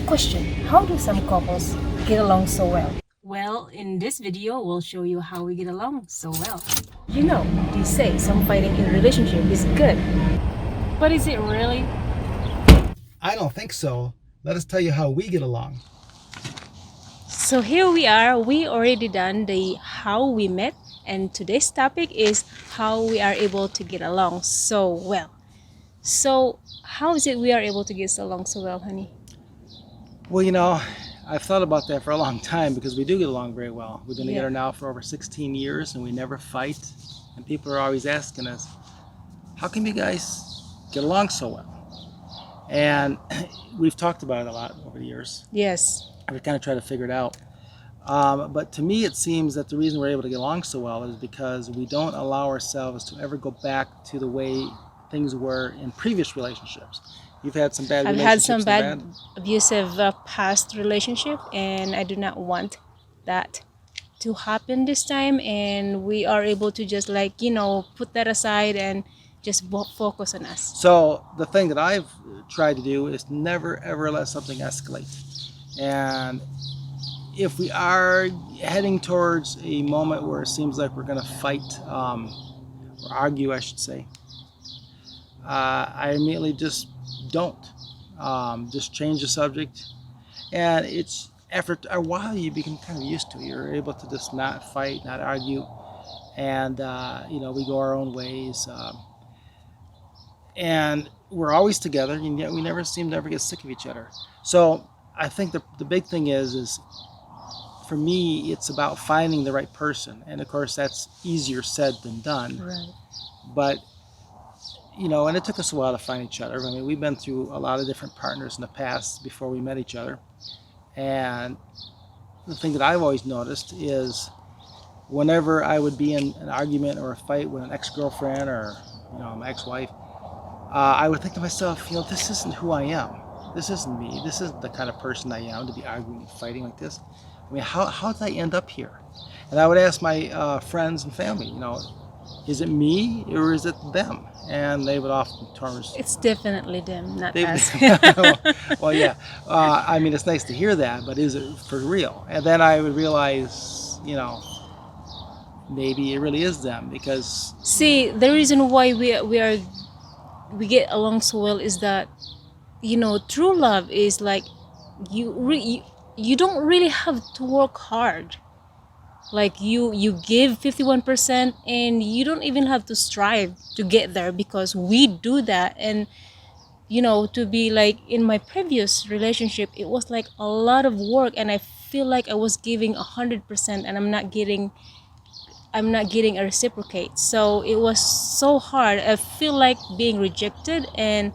Question: how do some couples get along so well? Well, in this video, we'll show you how we get along so well. You know, they say some fighting in a relationship is good. But is it really? I don't think so. Let us tell you how we get along. So here we are. We already done the how we met, and today's topic is how we are able to get along so well. So how is it we are able to get along so well, honey? Well, I've thought about that for a long time because we do get along very well. We've been Yeah. together now for over 16 years and we never fight. And people are always asking us, how come you guys get along so well? And we've talked about it a lot over the years. Yes. We kind of try to figure it out. But to me, it seems that the reason we're able to get along so well is because we don't allow ourselves to ever go back to the way things were in previous relationships. You've had some bad I've had relationships. some bad abusive past relationship, and I do not want that to happen this time. And we are able to just put that aside and just focus on us. So the thing that I've tried to do is never ever let something escalate. And if we are heading towards a moment where it seems like we're going to fight or argue, I should say, I immediately just don't. Just change the subject. And it's after a while you become kind of used to it. You're able to just not fight, not argue. And, we go our own ways. And we're always together, and yet we never seem to ever get sick of each other. So I think the big thing is for me, it's about finding the right person. And of course, that's easier said than done. Right. But and it took us a while to find each other. I mean, we've been through a lot of different partners in the past before we met each other. And the thing that I've always noticed is whenever I would be in an argument or a fight with an ex-girlfriend or, my ex-wife, I would think to myself, this isn't who I am. This isn't me. This isn't the kind of person I am to be arguing and fighting like this. I mean, how did I end up here? And I would ask my friends and family, is it me or is it them? And they would often terms. It's definitely them, not us. Well, yeah. I mean, it's nice to hear that, but is it for real? And then I would realize, maybe it really is them because. See, the reason why we get along so well is that true love is like you don't really have to work hard. Like you give 51% and you don't even have to strive to get there because we do that. And to be like in my previous relationship, it was like a lot of work, and I feel like I was giving 100% and I'm not getting a reciprocate. So it was so hard. I feel like being rejected, and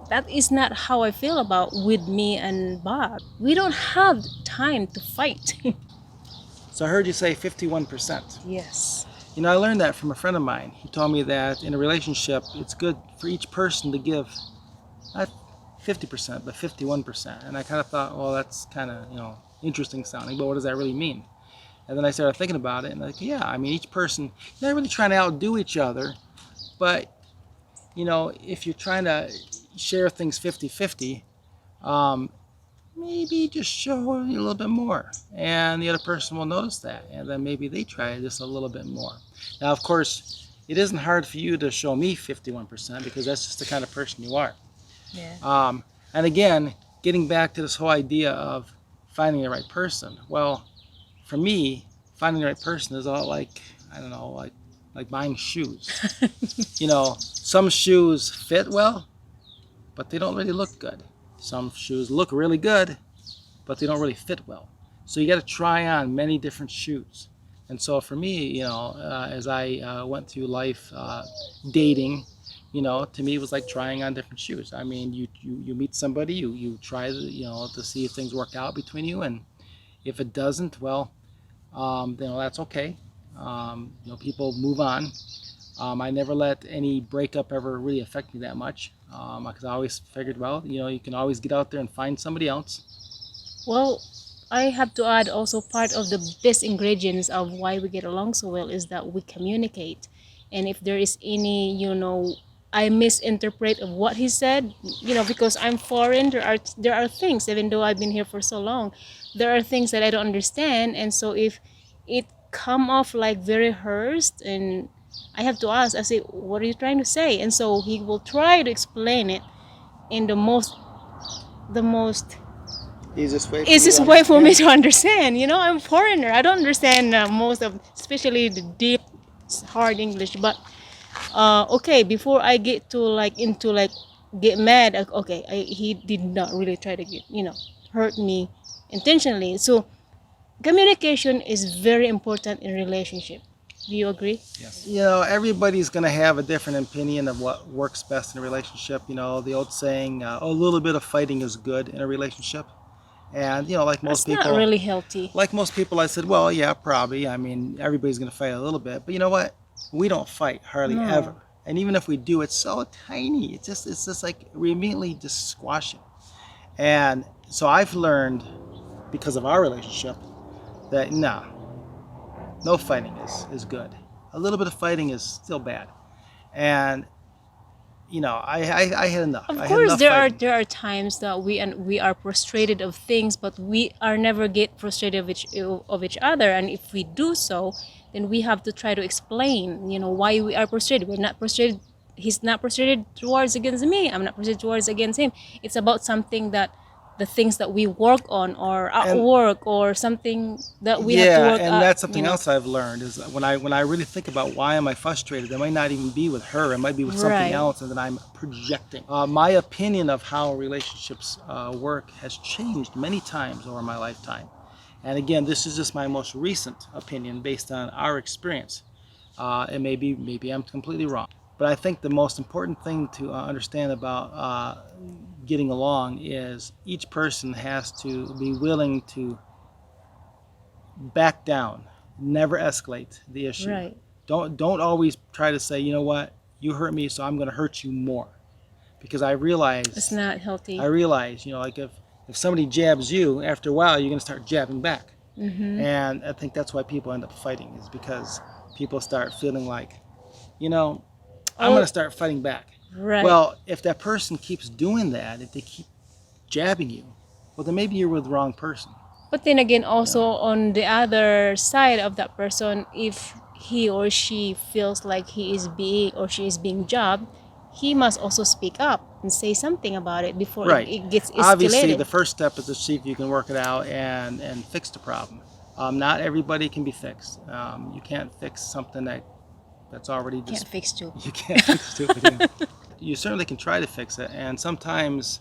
that is not how I feel about with me and Bob. We don't have time to fight. So I heard you say 51%. Yes. I learned that from a friend of mine. He told me that in a relationship, it's good for each person to give not 50%, but 51%. And I kind of thought, well, that's kind of, interesting sounding, but what does that really mean? And then I started thinking about it, and yeah, I mean, each person, you're not really trying to outdo each other, but, if you're trying to share things 50-50, maybe just show a little bit more, and the other person will notice that, and then maybe they try just a little bit more. Now, of course, it isn't hard for you to show me 51% because that's just the kind of person you are. Yeah. And again, getting back to this whole idea of finding the right person. Well, for me, finding the right person is all like, I don't know, like buying shoes. Some shoes fit well, but they don't really look good. Some shoes look really good, but they don't really fit well. So you got to try on many different shoes. And so for me, as I went through life dating, to me it was like trying on different shoes. I mean, you meet somebody, you try, to see if things work out between you, and if it doesn't, well, that's okay. People move on. I never let any breakup ever really affect me that much because I always figured, well, you can always get out there and find somebody else. Well, I have to add also part of the best ingredients of why we get along so well is that we communicate. And if there is any, I misinterpret of what he said, because I'm foreign. There are things, even though I've been here for so long, there are things that I don't understand, and so if it come off like very hurt, and I have to ask, I say, what are you trying to say? And so he will try to explain it in the most Easiest way. easiest way for me to understand. I'm foreigner. I don't understand most of, especially the deep, hard English. But okay, before I get to get mad, okay, he did not really try to hurt me intentionally. So communication is very important in relationship. Do you agree? Yes. Everybody's going to have a different opinion of what works best in a relationship. The old saying, a little bit of fighting is good in a relationship. And, like most That's people, not really healthy. like most people, I said, well, yeah, probably. I mean, everybody's going to fight a little bit. But you know what? We don't fight hardly No. ever. And even if we do, it's so tiny. It's just like we immediately just squash it. And so I've learned, because of our relationship, that no fighting is good. A little bit of fighting is still bad. And I had enough. Of I had course, enough there fighting. are times that we are frustrated of things, but we are never get frustrated of each other. And if we do so, then we have to try to explain, why we are frustrated. We're not frustrated. He's not frustrated towards against me. I'm not frustrated towards against him. It's about something that the things that we work on, or at And- work, or something that we have to Yeah, work and at, that's something else I've learned is that when I really think about why am I frustrated, it might not even be with her. It might be with something Right. else, and that I'm projecting. My opinion of how relationships work has changed many times over my lifetime. And again, this is just my most recent opinion based on our experience. And maybe I'm completely wrong. But I think the most important thing to understand about getting along is each person has to be willing to back down, never escalate the issue. Right. Don't always try to say, you know what, you hurt me, so I'm going to hurt you more. Because I It's realize, not healthy. like if somebody jabs you, after a while you're going to start jabbing back. Mm-hmm. And I think that's why people end up fighting, is because people start feeling like, I'm going to start fighting back. Right. Well, if that person keeps doing that, if they keep jabbing you, well, then maybe you're with the wrong person. But then again, also on the other side of that person, if he or she feels like he is being or she is being jabbed, he must also speak up and say something about it before Right. it gets escalated. Obviously, the first step is to see if you can work it out and fix the problem. Not everybody can be fixed. You can't fix something that's already just... Can't fix too. You can't fix stupid. You certainly can try to fix it, and sometimes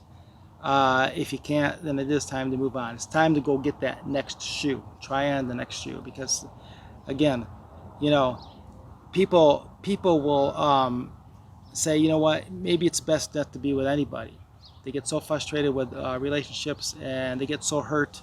if you can't, then it is time to move on. It's time to go get that next shoe. Try on the next shoe, because again, people will say, you know what, maybe it's best not to be with anybody. They get so frustrated with relationships, and they get so hurt.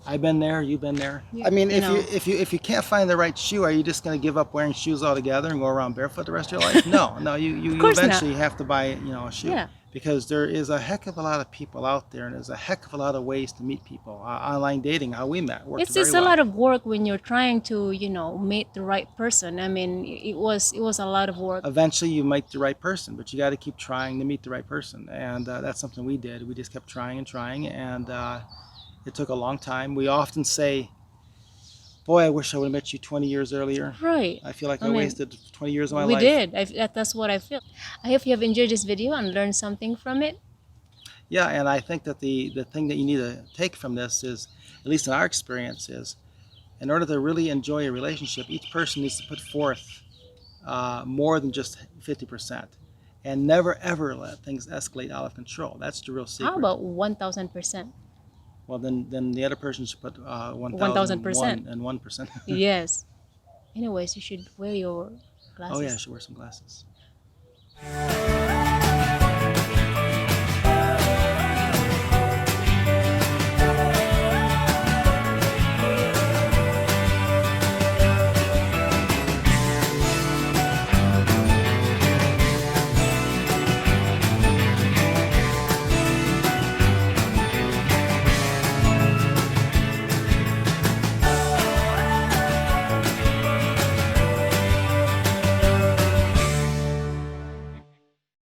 I've been there. You've been there. Yeah, I mean, you know. if you can't find the right shoe, are you just going to give up wearing shoes altogether and go around barofoot the rest of your life? No. You course not. eventually have to buy a shoe. Yeah. Because there is a heck of a lot of people out there, and there's a heck of a lot of ways to meet people. Online dating, how we met, worked It's very just well. a lot of work when you're trying to, meet the right person. I mean, it was a lot of work. Eventually, you meet the right person, but you got to keep trying to meet the right person, and that's something we did. We just kept trying and trying, and it took a long time. We often say, boy, I wish I would have met you 20 years earlier. Right. I feel like I I mean, wasted 20 years of my We life. did. That's what I feel. I hope you have enjoyed this video and learned something from it. Yeah, and I think that the thing that you need to take from this is, at least in our experience, is in order to really enjoy a relationship, each person needs to put forth more than just 50%. And never, ever let things escalate out of control. That's the real secret. How about 1,000%? Well, then the other person should put 1,000%. and 1%. Yes. Anyways, you should wear your glasses. Oh yeah, I should wear some glasses.